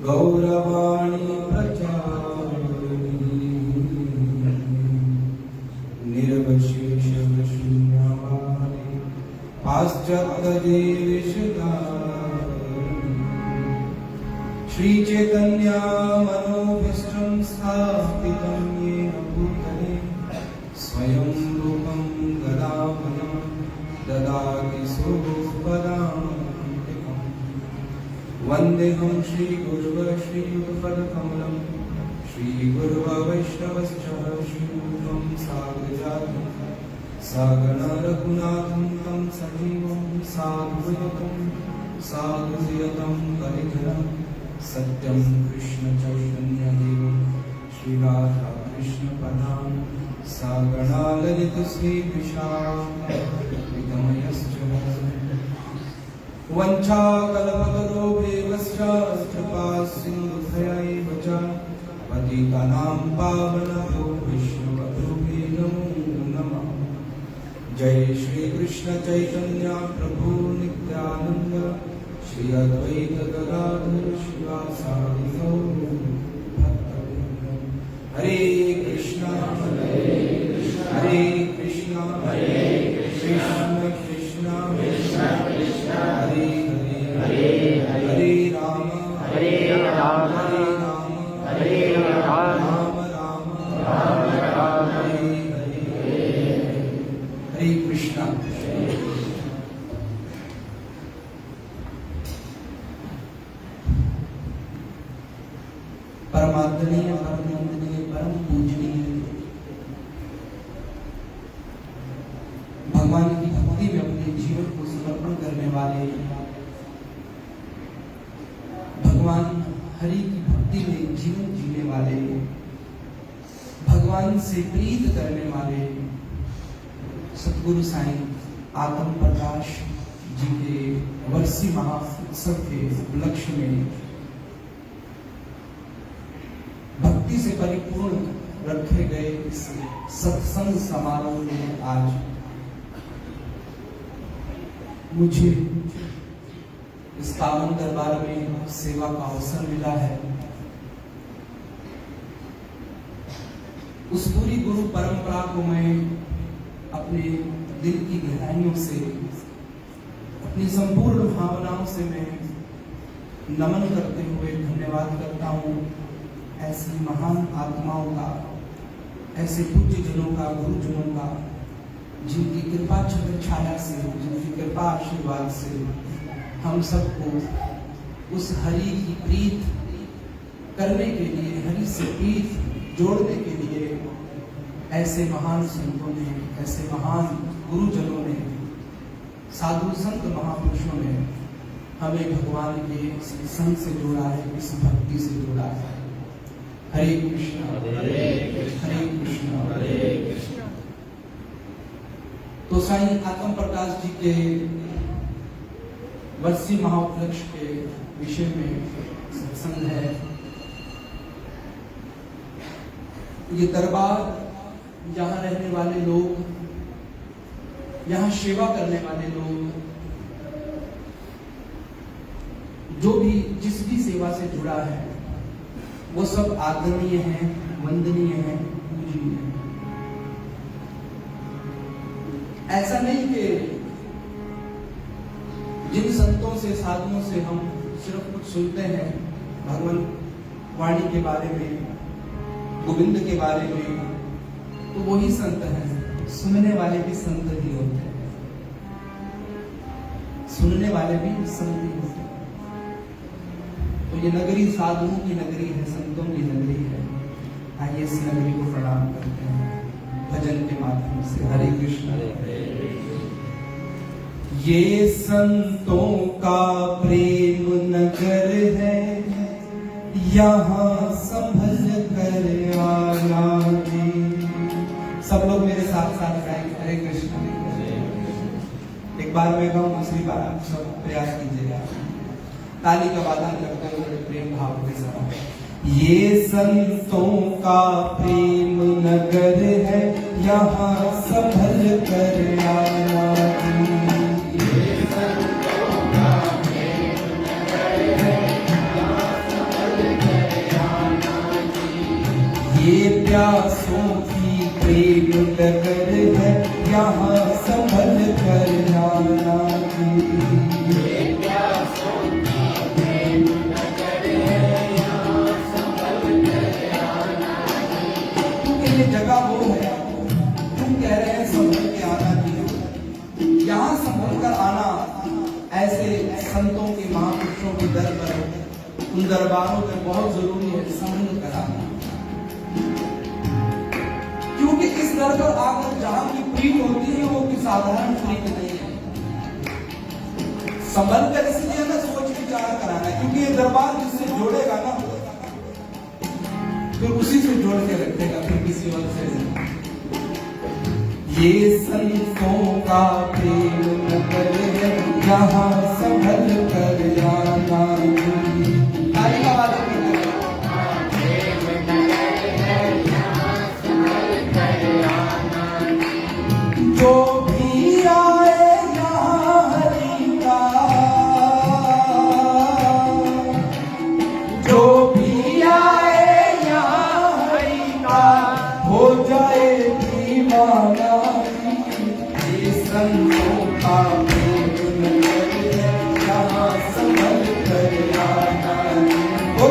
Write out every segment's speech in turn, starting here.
गौरवाणी प्रचारिणी निर्वशेष शून्यवादी पाश्चात्य देशधारिणी श्री चैतन्य मनोभीष्टं स्थापितं येन भूतले स्वयं रूपं गदामनं ददाति सोपदान्तिकम् वन्देऽहं श्रीगुरुं श्रीयुगपदकमलं श्रीगुरुवैष्णवश्च श्रीरूपं साग्रजातं सागणा रघुनाथं तं सजीवं साद्वैतं साधुयतं परिजनं सत्यं कृष्ण चैतन्यदेवं श्रीराधा कृष्ण पदां सागणा ललित श्रीविशाखमयश्च वञ्चाकल्पतरोऽभ्येवश्च कृपा सिन्धुभ्यैव च पतितानां पावनभो विष्णुपदे नमो नमः। जय श्री कृष्ण चैतन्य प्रभु नित्यानंद श्री अद्वैत गदाधर शिवासादि गौर भक्तवृंद। हरे कृष्णा हरे कृष्णा कृष्ण कृष्ण हरे हरे हरे राम हरे राम हरे राम राम राम हरे हरे हरे कृष्णा। परमादरणीय परम वंदनीय परम पूजनीय भगवान की भक्ति में अपने जीवन को समर्पण करने वाले, भगवान हरि की भक्ति में जीवन जीने वाले, भगवान से प्रीत करने वाले सतगुरु साईं आत्म प्रकाश जी के वर्षी महाउत्सव के उपलक्ष्य में भक्ति से परिपूर्ण रखे गए इस सत्संग समारोह में आज मुझे इस पावन दरबार में सेवा का अवसर मिला है। उस पूरी गुरु परंपरा को मैं अपने दिल की गहराइयों से, अपनी संपूर्ण भावनाओं से मैं नमन करते हुए धन्यवाद करता हूँ ऐसी महान आत्माओं का, ऐसे पूज्य जनों का, गुरुजनों का, जिनकी कृपा छत्र छाया से, जिनकी कृपा आशीर्वाद से हम सबको उस हरि की प्रीत करने के लिए, हरि से प्रीत जोड़ने के लिए ऐसे महान संतों ने, ऐसे महान गुरुजनों ने, साधु संत महापुरुषों ने हमें भगवान के संग से जोड़ा है, इस भक्ति से जोड़ा है। हरे कृष्ण हरे कृष्ण हरे कृष्ण। तो साईं आत्म प्रकाश जी के वर्षी महाउपलक्ष्य के विषय में सत्संग है। ये दरबार, यहाँ रहने वाले लोग, यहाँ सेवा करने वाले लोग, जो भी जिस भी सेवा से जुड़ा है वो सब आदरणीय हैं, वंदनीय हैं, पूजनीय हैं। ऐसा नहीं कि जिन संतों से, साधुओं से हम सिर्फ कुछ सुनते हैं भगवान वाणी के बारे में, गोविंद के बारे में, तो वही संत हैं। सुनने वाले भी संत ही होते हैं, सुनने वाले भी संत ही होते हैं। तो ये नगरी साधुओं की नगरी है, संतों की नगरी है। आइए इस नगरी को प्रणाम करते हैं भजन के माध्यम से। हरे कृष्ण। ये संतों का प्रेम नगर है, यहाँ संभल कर आना जी। सब लोग मेरे साथ साथ गाएंगे हरे कृष्ण। एक बार मैं गाऊं, दूसरी बार आप सब प्रयास कीजिएगा, ताली का वादन करते हुए प्रेम भाव के साथ। ये संतों का प्रेम नगर है, यहाँ संभल कर आना जी। ये संतों का प्रेम नगर है, यहाँ संभल प्यासों की प्रेम नगर है, यहाँ संभल कर जाना जी। क्योंकि ये जगह वो है, तुम कह रहे हैं संभल के आना जी। यहाँ संभल कर आना ऐसे संतों के महापुरुषों के दर पर, उन दरबारों में बहुत जरूरी है संभल कर आना। क्योंकि इस दर पर आकर जहां की प्रीत होती है वो कोई साधारण प्रीत नहीं है। संभल कर इसलिए ना सोच विचार कराना, क्योंकि ये दरबार जिससे जोड़ेगा ना फिर उसी से जोड़ के रखेगा, फिर किसी और से नहीं। ये संतों का प्रेम नगर है, यहाँ संभल कर जाना। ताली का आवाज जो भी आए यहाँ हरि का, जो भी आए यहाँ हरि का हो जाए दीवाना। ये संतों का प्रेम नगर है, यहाँ संभल कर आना। ओ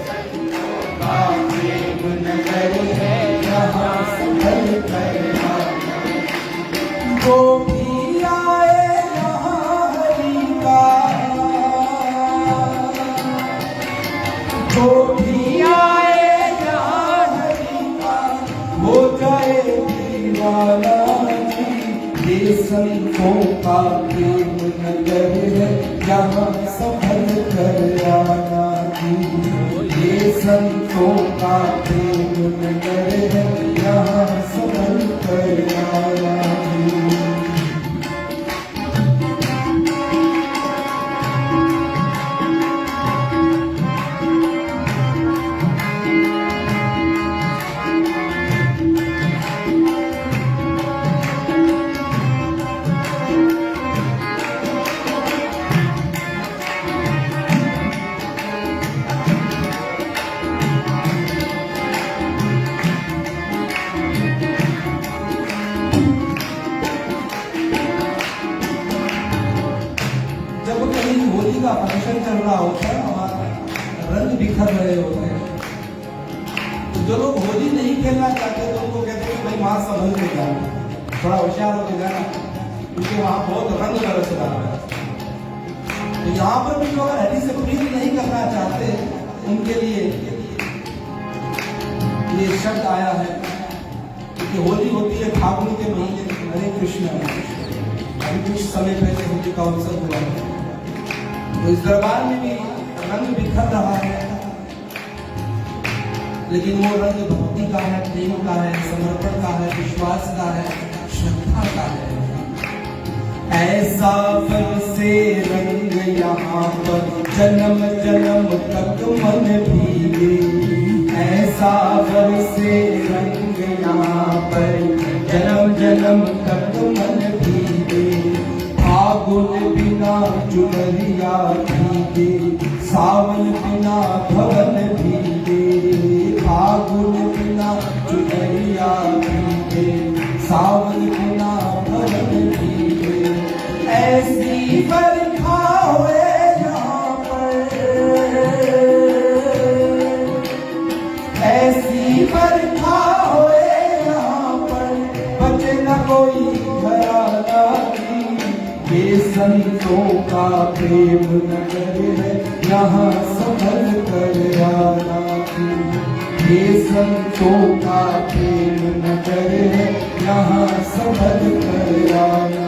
संतों का प्रेम नगर है, यहाँ संभल कर आना। जो भी आए यहाँ हरि का, जो भी आए यहाँ हरि का हो जाए दीवाना। ये संतों का प्रेम नगर है, यहाँ संभल कर आना जी। ये संतों का प्रेम नगर है, यहाँ संभल कर आना जी। जब कहीं होली का फंक्शन चल रहा होता है, हमारा रंग बिखर रहे होते हैं, तो जो लोग होली नहीं खेलना चाहते तो उनको कहते हैं कि भाई वहां संभल के जाना, थोड़ा होशियार होकर जाना, क्योंकि वहां बहुत रंग बरस रहा है। तो यहाँ पर भी जो अगर हरि से प्रीत नहीं करना चाहते उनके लिए ये शब्द आया है, क्योंकि होली होती है फागुन के महीने। हरे कृष्ण, अभी कुछ समय पहले होली का अवसर हुआ है, तो इस दरबार में भी रंग बिखर रहा है, लेकिन वो रंग भक्ति का है, प्रेम का है, समर्पण का है, विश्वास का है, श्रद्धा का है। ऐसा बरसे रंग यहाँ पर जन्म जन्म तक मन भीगे। ऐसा बरसे रंग यहाँ पर जन्म जन्म तक मन भीगे। फागुन बिना चुनरिया भीगे, सावन बिना भवन भीगे। फागुन बिना चुनरिया भीगे, सावन बिना भवन भीगे। ऐसी बरखा हुए यहाँ पर, ऐसी बरखा हुए यहाँ पर, बचे न कोई घराना। ये संतों का प्रेम नगर है, यहाँ संभल कर आना। ये संतों का प्रेम नगर है, यहाँ संभल कर आना।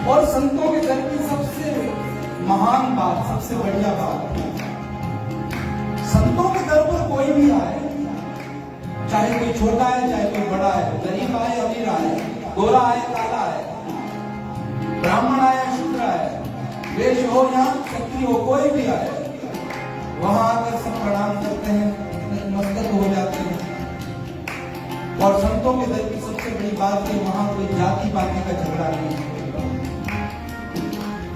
और संतों के दर की महान बात, सबसे बढ़िया बात, संतों के दर पर कोई भी आए, चाहे कोई छोटा है चाहे कोई बड़ा है, गरीब आए अमीर आए, गोरा आए काला आए, ब्राह्मण आए शूद्र आए, वैश्य हो या क्षत्रिय हो, कोई भी आए, वहां आकर सब प्रणाम करते हैं, नतमस्तक हो जाते हैं। और संतों के दर की सबसे बड़ी बात है वहां कोई जाति पाति का झगड़ा नहीं है।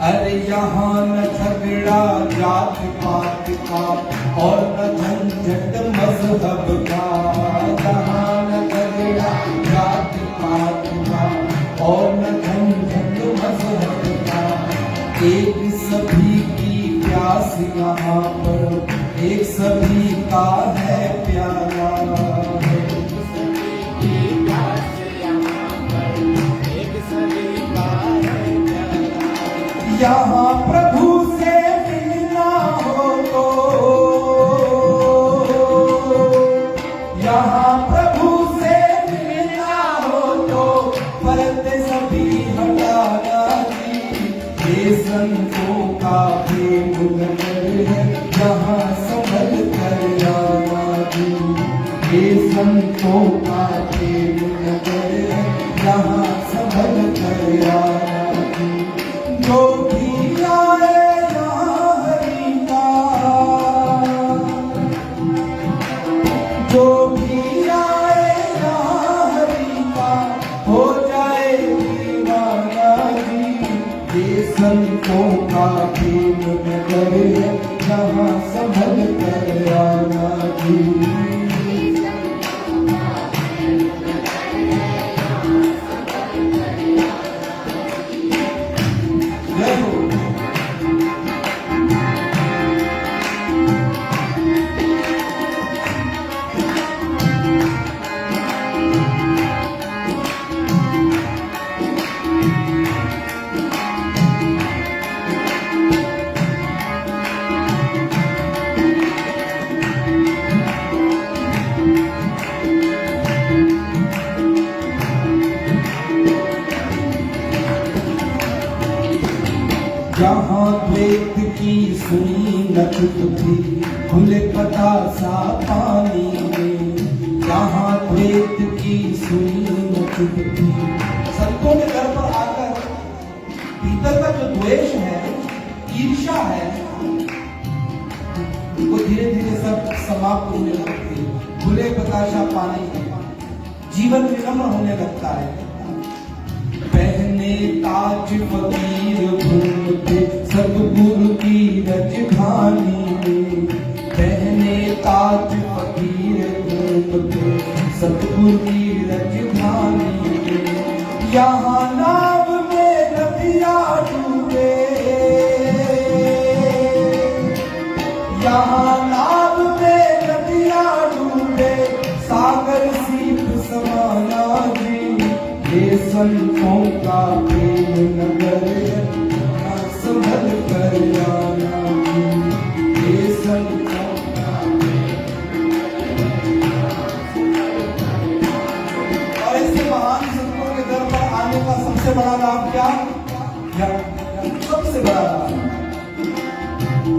अरे यहाँ न झगड़ा जात पात का और न झंझट मजहब का, यहाँ न झगड़ा जात पात का और न झंझट मजहब का, एक सभी की प्यास यहाँ पर, एक सभी का है प्यारा, यहाँ प्रभु से मिलना हो तो, यहाँ प्रभु से मिलना हो तो पर्दे सभी हटाना जी, ये संतों का प्रेम नगर है, यहाँ संभल कर आना जी, ये संतों का प्रेम नगर है, यहाँ संभल कर आना जी। जो भी आए यहाँ हरि का, जो भी आए यहाँ हरि का, हो जाए दीवाना जी, ये संतों का प्रेम नगर है, यहाँ संभल कर आना जी। जहाँ द्वैत की सुनी नखुत थी, खुले पता सा पानी में, जहाँ द्वैत की सुनी नखुत थी। संतों के दर पर आकर भीतर का जो द्वेष है, ईर्ष्या है, वो धीरे धीरे सब समाप्त होने लगती है। खुले बताशा पानी में जीवन विनम्र होने लगता है। पहने ताज फकीर घूमते सतगुरु की रजधानी में, पहने ताज फकीर घूमते सतगुरु की रजधानी में, यहाँ नाव में नदियाँ डूबे, यहाँ नाव में नदियाँ डूबे, सागर सीप समाना जी, ये संतों का प्रेम नगर है, संभल कर आना जी, ये संतों का। और ऐसे महान संतों के दर पर आने का सबसे बड़ा लाभ क्या? सबसे बड़ा लाभ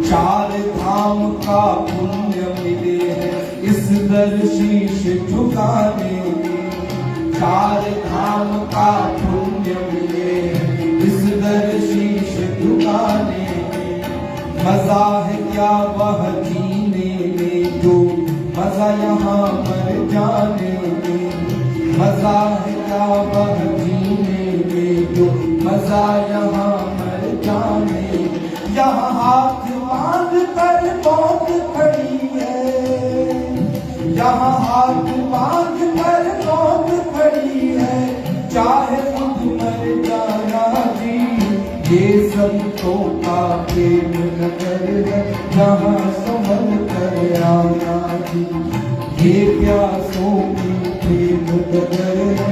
चार धाम का पुण्य मिले है इस दर शीश झुकाने में, चार धाम का पुण्य मिले इस दर शीश झुकाने में। मजा है क्या वह जीने में जो मजा यहाँ मर जाने में, मजा है क्या वह जीने में जो मजा यहाँ मर जाने में। यहाँ हाथ बांध कर मौत खड़ी है, यहाँ हाथ बांध कर मौत खड़ी है, चाहे खुद मर जाना जी, ये संतों का प्रेम नगर है, यहाँ संभल कर आना जी, ये प्यासों की प्रेम नगर है,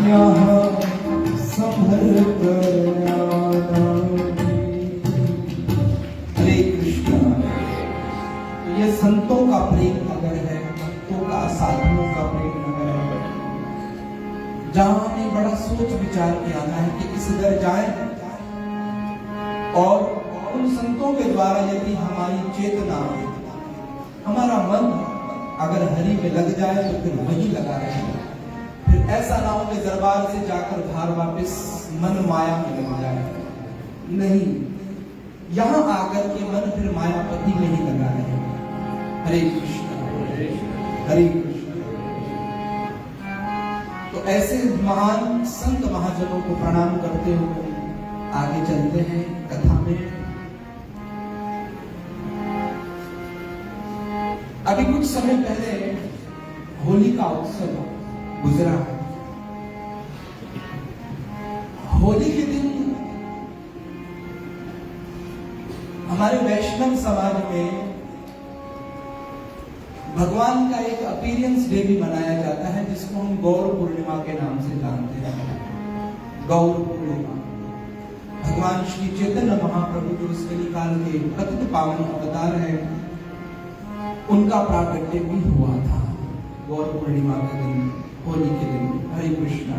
यहाँ संभल कर आना जी। हरे कृष्ण। ये संतों का प्रेम नगर है, भक्तों का, साधुओं का प्रेम नगर है, जहां हमें बड़ा सोच विचार के आना है कि इस दर जाए और उन संतों के द्वारा यदि हमारी चेतना, हमारा मन अगर हरि में लग जाए तो फिर वही लगा रहेगा। फिर ऐसा ना हो कि दरबार से जाकर घर वापस मन माया में लग जाए। नहीं, यहां आकर के मन फिर मायापति में ही लगा रहेगा। हरे कृष्ण हरे कृष्ण। तो ऐसे महान संत महाजनों को प्रणाम करते हुए आगे चलते हैं कथा में। अभी कुछ समय पहले होली का उत्सव गुजरा है। होली के दिन हमारे वैष्णव समाज में भगवान का एक अपीयरेंस डे भी मनाया जाता है, जिसको हम गौर पूर्णिमा के नाम से जानते हैं। गौर पूर्णिमा भगवान श्री चैतन्य महाप्रभु जो इस कलिकाल के पतित पावन अवतार है, उनका प्राकट्य भी हुआ था गौर पूर्णिमा के दिन, होली के दिन। हरे कृष्णा।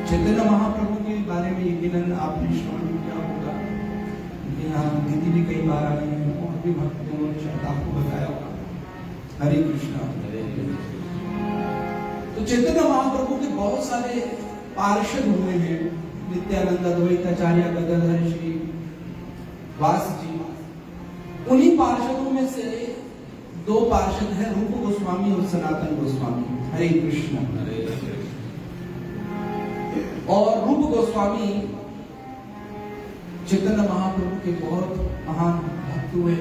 चैतन्य महाप्रभु के बारे में यकीनन आपने श्रवण किया होगा। यहाँ दीदी भी कई बार आई है, और भी भक्तों ने शायद आपको बताया होगा। हरे कृष्णा। तो चैतन्य महाप्रभु के बहुत सारे पार्षद हुए हैं। नित्यानंद अद्वैताचार्य गदाधर श्री वास जी, उन्हीं पार्षदों में से दो पार्षद हैं, रूप गोस्वामी और सनातन गोस्वामी। हरे कृष्ण। और रूप गोस्वामी चैतन्य महाप्रभु के बहुत महान भक्त हुए,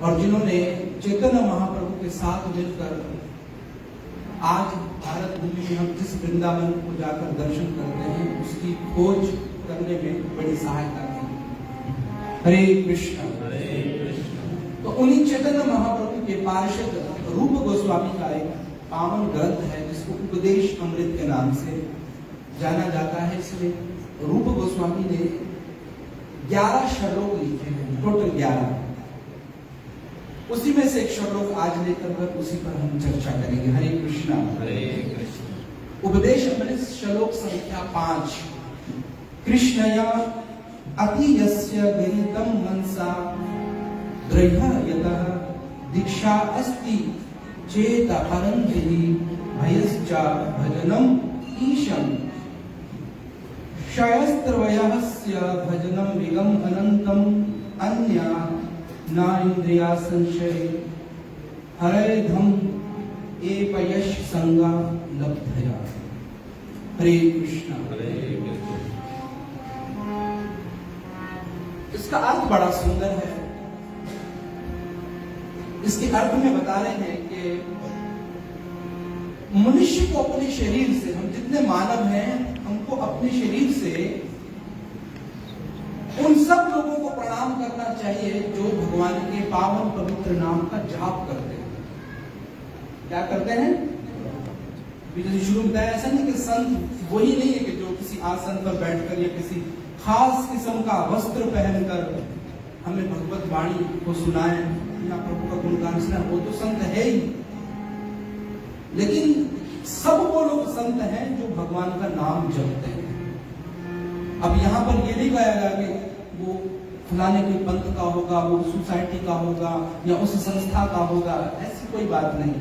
और जिन्होंने चैतन्य महाप्रभु के साथ मिलकर आज भारत भूमि में हम जिस वृंदावन को जाकर दर्शन करते हैं, उसकी खोज करने में बड़ी सहायता की। हरे कृष्ण। तो उन्हीं चैतन्य महाप्रभु के पार्षद रूप गोस्वामी का एक पावन ग्रंथ है, जिसको उपदेश अमृत के नाम से जाना जाता है। इसमें रूप गोस्वामी ने 11 श्लोक लिखे हैं, टोटल 11। उसी में से एक श्लोक आज लेकर उसी पर हम चर्चा करेंगे। हरे कृष्णा। उपदेश अमृत श्लोक संख्या 5। कृष्णया अतियस्य गरीतम मनसा ग्रह्यतः दीक्षा अस्ति चेत परंधि भयश्च भजनम ईशम शयस्त्रवयस्य भजनम विगम अनंतम अन्या न इंद्रिया संशय हरे धम एपयश संगा लब्धया। हरे कृष्ण। इसका अर्थ बड़ा सुंदर है। इसके अर्थ में बता रहे हैं कि मनुष्य को अपने शरीर से, हम जितने मानव हैं, हमको अपने शरीर से उन सब लोगों को प्रणाम करना चाहिए जो भगवान के पावन पवित्र नाम का जाप करते हैं। क्या करते हैं? जैसे शुरू में बताया, ऐसा नहीं कि संत वही नहीं है कि जो किसी आसन पर बैठकर या किसी खास किस्म का वस्त्र पहनकर हमें भगवत वाणी को सुनाए या प्रभु का गुणगान सुनाए, वो तो संत है ही। लेकिन सब वो लोग संत हैं जो भगवान का नाम जपते हैं। अब यहाँ पर ये नहीं कहा गया कि वो फलाने कोई पंथ का होगा, वो सोसाइटी का होगा या उस संस्था का होगा, ऐसी कोई बात नहीं।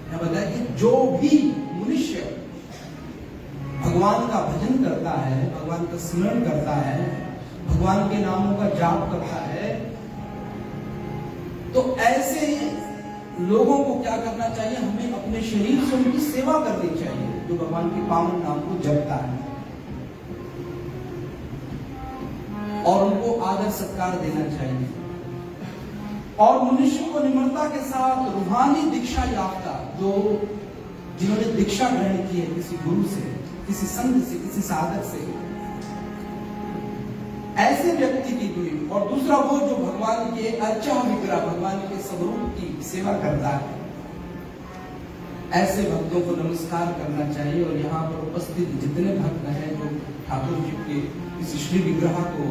यह बताया कि जो भी मनुष्य भगवान का भजन करता है, भगवान का स्मरण करता है, भगवान के नामों का जाप करता है, तो ऐसे लोगों को क्या करना चाहिए? हमें अपने शरीर से उनकी सेवा करनी चाहिए, जो भगवान के पावन नाम को जपता है, और उनको आदर सत्कार देना चाहिए। और मनुष्य को निम्रता के साथ रूहानी दीक्षा याफ्ता, जो जिन्होंने दीक्षा ग्रहण की है किसी गुरु से, किसी संत से, किसी साधक से, ऐसे व्यक्ति की भी, और दूसरा वो जो भगवान के अर्चा विग्रह, भगवान के स्वरूप की सेवा करता है, ऐसे भक्तों को नमस्कार करना चाहिए। और यहाँ पर उपस्थित जितने भक्त हैं जो ठाकुर जी के इस श्री विग्रह को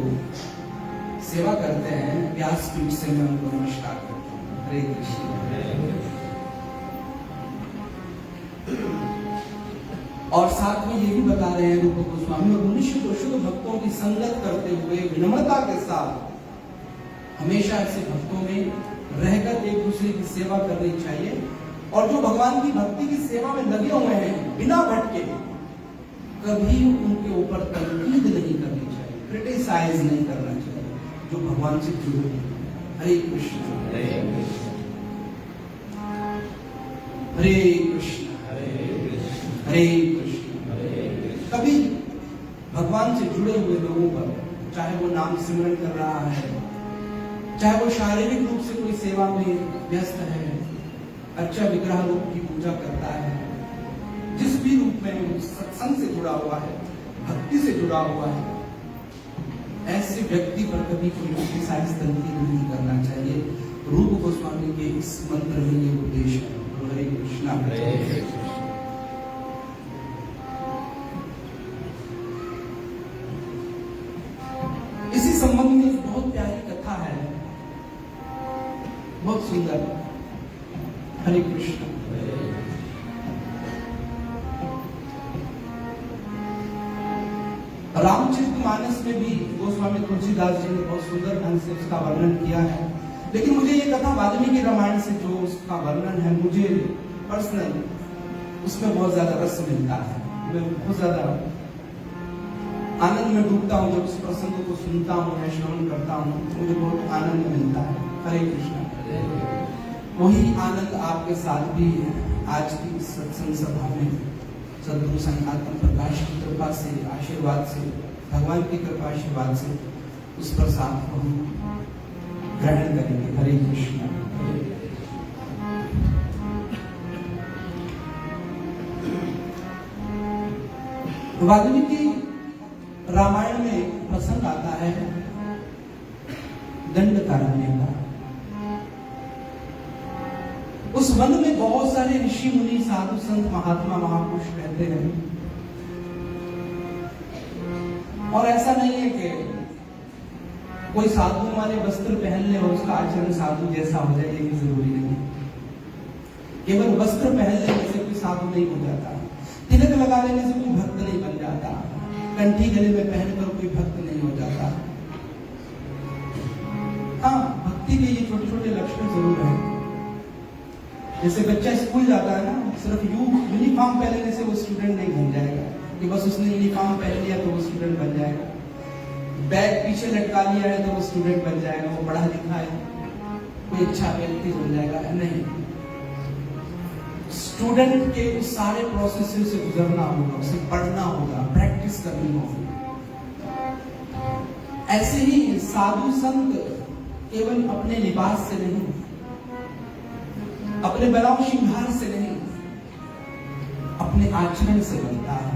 सेवा करते हैं, व्यासपीठ से मैं उनको नमस्कार करता हूँ। हरे कृष्ण। और साथ में ये भी बता रहे हैं रूप गोस्वामी, और मनुष्य को शुद्ध भक्तों की संगत करते हुए विनम्रता के साथ हमेशा ऐसे भक्तों में रहकर एक दूसरे की सेवा करनी चाहिए। और जो भगवान की भक्ति की सेवा में लगे हुए हैं बिना भटके, कभी उनके ऊपर तनकीद नहीं करनी चाहिए, क्रिटिसाइज नहीं करना चाहिए, जो भगवान से जुड़े हैं। हरे कृष्ण हरे कृष्ण हरे कृष्ण। कभी भगवान से जुड़े हुए लोगों पर, चाहे वो नाम सिमरन कर रहा है, चाहे वो शारीरिक रूप से कोई सेवा में व्यस्त है, अच्छा विग्रह रूप की पूजा करता है, जिस भी रूप में सत्संग से जुड़ा हुआ है, भक्ति से जुड़ा हुआ है, ऐसे व्यक्ति पर कभी कोई क्रिटिसाइज तनकीद नहीं करना चाहिए। रूप गोस्वामी के इस मंत्र में ये उद्देश्य है। हरे कृष्णा हरे कृष्ण। इसी संबंध में एक बहुत प्यारी कथा है, बहुत सुंदर। हरे कृष्ण। रामचरितमानस में भी गोस्वामी तुलसीदास जी ने बहुत सुंदर ढंग से उसका वर्णन किया है, लेकिन मुझे ये कथा वाल्मीकि रामायण से जो उसका वर्णन है, मुझे पर्सनल उसमें बहुत ज्यादा रस मिलता है। मैं बहुत ज्यादा आनंद में डूबता हूँ जब उस प्रसंग को सुनता हूँ या श्रवण करता हूँ, मुझे बहुत आनंद मिलता है। हरे कृष्ण। वही आनंद आपके साथ भी है आज की सत्संग सभा में। सद्गुरु सनातन प्रकाश की कृपा से, आशीर्वाद से, भगवान की कृपा आशीर्वाद से उस प्रसाद को हम ग्रहण करेंगे। हरे कृष्ण। वाल्मीकि रामायण में प्रसंग आता है दंडकारण्य का। उस वन में बहुत सारे ऋषि मुनि, साधु संत, महात्मा, महापुरुष रहते हैं। और ऐसा नहीं है कि कोई साधु वाले वस्त्र पहन ले और उसका आचरण साधु जैसा हो जाए, ये भी जरूरी नहीं। केवल वस्त्र पहन लेने से कोई साधु नहीं हो जाता, तिलक लगा लेने से कोई भक्त नहीं बन जाता, कंठी गले में पहनकर कोई भक्त नहीं हो जाता। हाँ, भक्ति के ये छोटे छोटे लक्षण जरूर हैं। जैसे बच्चा स्कूल जाता है ना, सिर्फ यूनिफॉर्म पहनने से वो स्टूडेंट नहीं बन जाएगा कि बस उसने यूनिफॉर्म पहन लिया तो वो स्टूडेंट बन जाएगा। बैग पीछे लटका लिया है तो वो स्टूडेंट बन जाएगा, वो पढ़ा लिखा है, कोई अच्छा व्यक्ति बन जाएगा, नहीं। स्टूडेंट के उस सारे प्रोसेस से गुजरना होगा, उसे पढ़ना होगा, प्रैक्टिस करनी होगी। ऐसे ही साधु संत केवल अपने लिबास से नहीं, अपने बनाव श्रृंगार से नहीं, अपने आचरण से बनता है।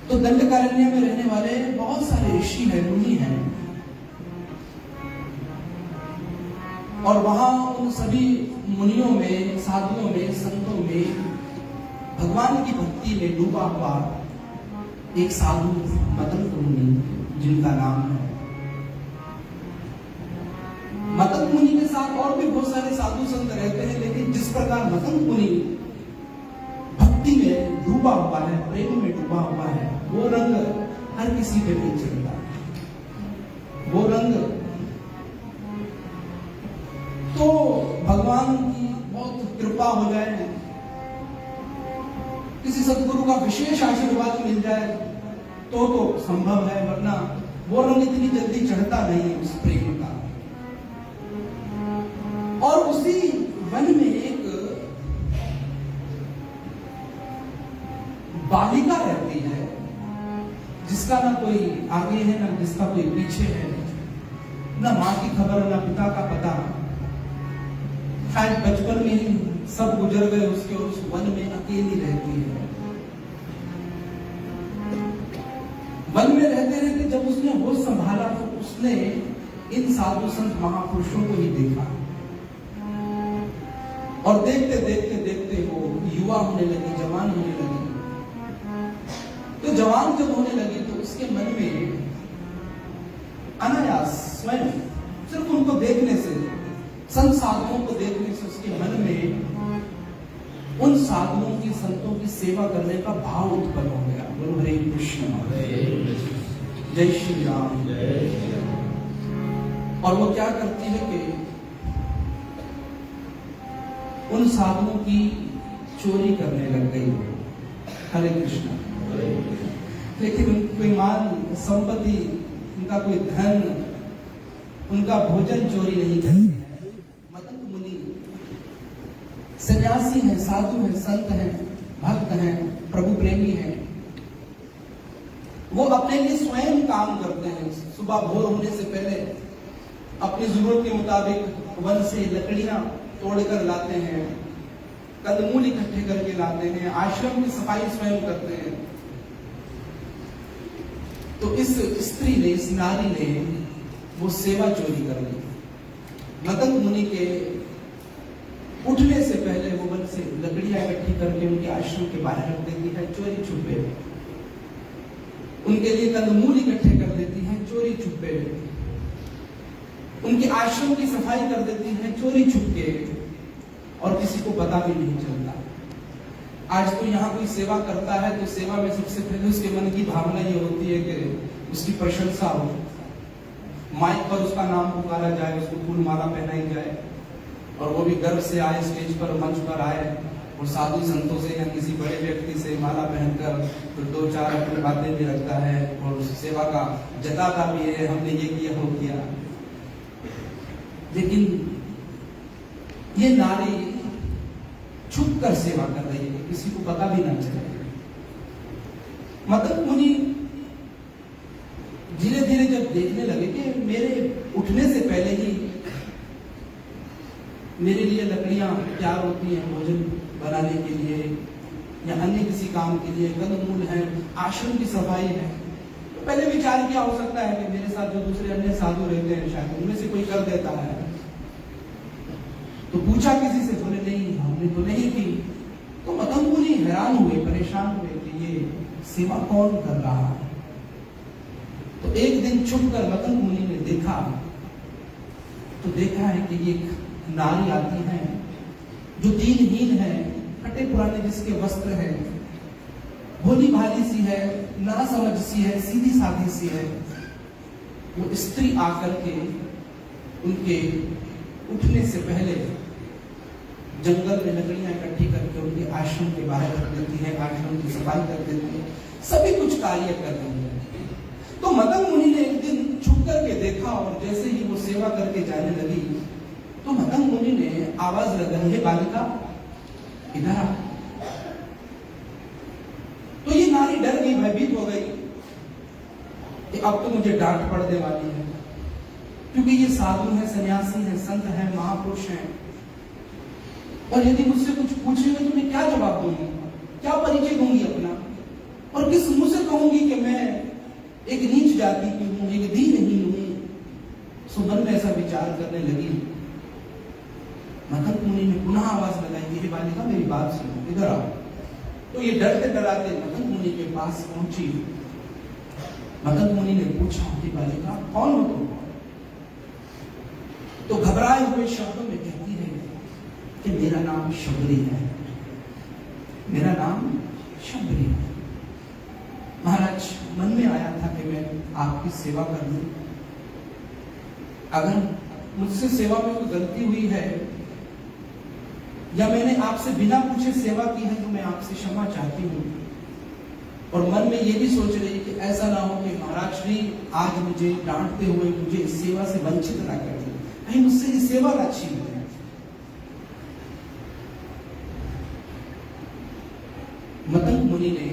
तो दंडकारण्य में रहने वाले बहुत सारे ऋषि हैं, मुनि हैं, और वहां उन सभी मुनियों में, साधुओं में, संतों में भगवान की भक्ति में डूबा हुआ एक साधु मदन मुनि, जिनका नाम है। मदन मुनि के साथ और भी बहुत सारे साधु संत रहते हैं, लेकिन जिस प्रकार मदन मुनि भक्ति में डूबा हुआ है, प्रेम में डूबा हुआ है, वो रंग हर किसी पे नहीं चलता। वो रंग तो भगवान की बहुत कृपा हो जाए, किसी सदगुरु का विशेष आशीर्वाद मिल जाए तो संभव है, वरना वो रंग इतनी जल्दी चढ़ता नहीं है उस प्रेम का। और उसी वन में एक बालिका रहती है, जिसका ना कोई आगे है, ना जिसका कोई पीछे है, ना माँ की खबर, ना पिता का पता। शायद बचपन में ही सब गुजर गए उसके, और उस वन में अकेली रहती है। वन में रहते रहते जब उसने होश संभाला तो उसने इन साधु संत महापुरुषों को ही देखा, और देखते देखते देखते वो युवा होने लगी, जवान होने लगी। तो जवान जब होने लगी तो उसके मन में अनायास स्वयं, सिर्फ उनको देखने से, संत साधुओं को देखने से उसके मन में साधुओं की संतों की सेवा करने का भाव उत्पन्न हो गया। बोलो हरे कृष्ण, जय श्री राम। और वो क्या करती है कि उन साधुओं की चोरी करने लग गई। हरे कृष्ण। लेकिन कोई माल संपत्ति, उनका कोई धन, उनका भोजन चोरी नहीं करती है। मतंग मुनि सन्यासी हैं, साधु हैं, संत हैं, भक्त हैं, प्रभु प्रेमी हैं। वो अपने लिए स्वयं काम करते हैं। सुबह भोर होने से पहले अपनी जरूरत के मुताबिक वन से लकड़ियां तोड़कर लाते हैं, कंदमूल इकट्ठे करके लाते हैं, आश्रम की सफाई स्वयं करते हैं। तो इस स्त्री ने, इस नारी ने वो सेवा चोरी कर ली। मतंग मुनि के उठने से पहले वो वन से लकड़ियां इकट्ठी करके उनके आश्रम के बाहर रख देती है, चोरी छुपे। उनके लिए कंदमूल इकट्ठे कर देती है, चोरी छुपे। उनके आश्रम की सफाई कर देती है, चोरी छुपके, और किसी को पता भी नहीं चलता। आज तो यहाँ कोई सेवा करता है तो सेवा में सबसे पहले उसके मन की भावना ये होती है कि उसकी प्रशंसा हो, माइक पर उसका नाम पुकारा जाए, उसको फूल माला पहनाई जाए, और वो भी गर्व से आए, स्टेज पर, मंच पर आए, और साधु संतों से या किसी बड़े व्यक्ति से माला पहनकर तो दो चार अपनी बातें भी रखता है और उस सेवा का जताता भी है, हमने ये किया, वो किया। लेकिन ये नारी छुप कर सेवा कर रही है, किसी को पता भी ना चले। मतंग मुनि धीरे धीरे जब देखने लगे कि मेरे उठने से पहले ही मेरे लिए लकड़ियां तैयार होती हैं भोजन बनाने के लिए या अन्य किसी काम के लिए, कंदमूल है, आश्रम की सफाई है, तो पहले विचार किया हो सकता है कि मेरे साथ जो दूसरे अन्य साधु रहते हैं शायद उनमें से कोई कर देता है। तो पूछा किसी से, बोले नहीं, हमने तो नहीं की। तो मतंग मुनि हैरान हुए, परेशान हुए कि ये सेवा कौन कर रहा है। तो एक दिन छुपकर मतंग मुनि ने देखा, तो देखा है कि ये नारी आती है जो दीनहीन है, फटे पुराने जिसके वस्त्र हैं, भोली भाली सी है, ना समझ सी है, सीधी सादी सी है। वो स्त्री आकर के उनके उठने से पहले जंगल में लकड़ियां इकट्ठी करके उनके आश्रम के बाहर रख देती है, आश्रम की सफाई कर देती है, सभी कुछ कार्य कर रही है। तो मतंग मुनि ने एक दिन छुप करके देखा, और जैसे ही वो सेवा करके जाने लगी तो मतंग मुनि ने आवाज लगाई, हे बालिका इधर आ। तो ये नारी डर गई, भयभीत हो गई कि अब तो मुझे डांट पड़ने वाली है, क्योंकि ये साधु है, सन्यासी है, संत है, महापुरुष है, और यदि मुझसे कुछ पूछेंगे तो मैं क्या जवाब दूंगी, क्या परिचय दूंगी अपना, और किस मुंह से कहूंगी कि मैं एक नीच जाति की हूं, एक दीनहीन हूं। सो मन में ऐसा विचार करने लगी। मतंग मुनि ने पुनः आवाज लगाई, हे बालिका मेरी बात सुनो, इधर आओ। तो ये डरते डराते मतंग मुनि के पास पहुंची। मतंग मुनि ने पूछा, हे बालिका कौन हो तुम? तो घबराए हुए शब्दों में कहती है कि मेरा नाम शबरी है, मेरा नाम शबरी है। महाराज, मन में आया था कि मैं आपकी सेवा कर लूं। अगर मुझसे सेवा में कोई गलती हुई है या मैंने आपसे बिना पूछे सेवा की है तो मैं आपसे क्षमा चाहती हूँ। और मन में ये भी सोच रही कि ऐसा ना हो कि महाराज श्री आज मुझे डांटते हुए मुझे इस सेवा से वंचित ना कर दें, कहीं मुझसे ये सेवा ना छीन लें। मतंग मुनि ने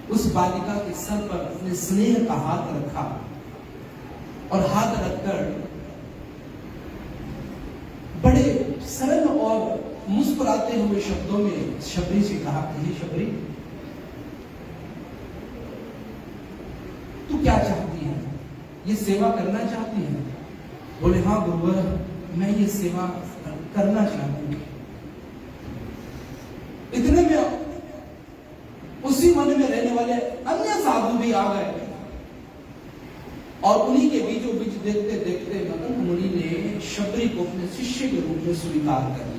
उस बालिका के सर पर अपने स्नेह का हाथ रखा और हाथ रखकर बड़े सरल और मुस्कुराते हुए शब्दों में शबरी से कहा, हे शबरी, तू क्या चाहती है? ये सेवा करना चाहती है? बोले, हाँ गुरुवर, मैं ये सेवा करना चाहती हूँ। इतने में उसी मन में रहने वाले अन्य साधु भी आ गए और उन्हीं के बीचों बीच देखते देखते मतंग मुनि ने शबरी को अपने शिष्य के रूप में स्वीकार कर लिया।